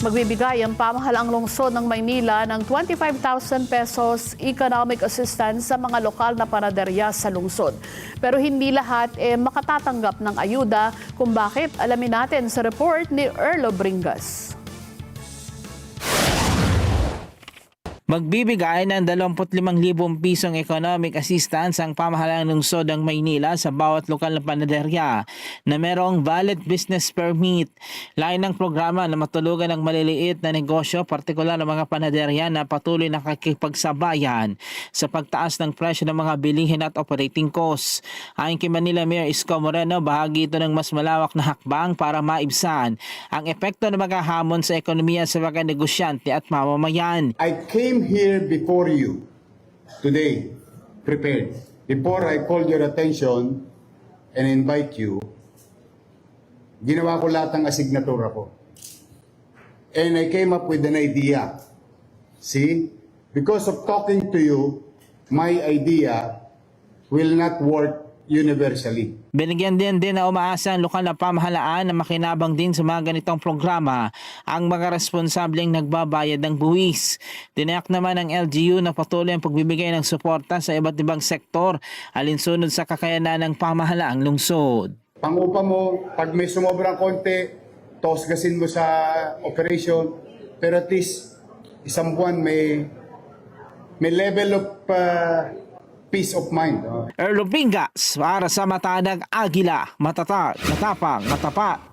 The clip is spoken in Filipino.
Magbibigay ang pamahalaang lungsod ng Maynila ng 25,000 pesos economic assistance sa mga lokal na panaderya sa lungsod. Pero hindi lahat makatatanggap ng ayuda. Kung bakit, alamin natin sa report ni Erlo Bringas. Magbibigay ng 25,000 pisong economic assistance ang pamahalaang lungsod ng Maynila sa bawat lokal na panaderya na merong valid business permit. Lain ng programa na matulugan ng maliliit na negosyo, partikular ng mga panaderya na patuloy nakikipagsabayan sa pagtaas ng presyo ng mga bilihin at operating costs. Ayon kay Manila Mayor Isko Moreno, bahagi ito ng mas malawak na hakbang para maibsan ang epekto ng mga hamon sa ekonomiya sa mga negosyante at mamamayan. I came here before you today, prepared. Before I called your attention and invite you, ginawa ko lahat ng asignatura ko. And I came up with an idea. See? Because of talking to you, my idea will not work universally. Binigyan din na umaasa ang lokal na pamahalaan na makinabang din sa mga ganitong programa ang mga responsableng nagbabayad ng buwis. Tiniyak naman ng LGU na patuloy ang pagbibigay ng suporta sa iba't ibang sektor alinsunod sa kakayanan ng pamahalaang lungsod. Pangupa mo, pag may sumobrang konti, tosgasin mo sa operation, pero at least isang buwan may level of peace of mind. Erlo Bringas para sa Matanag Agila, matatag, matapang, matapat.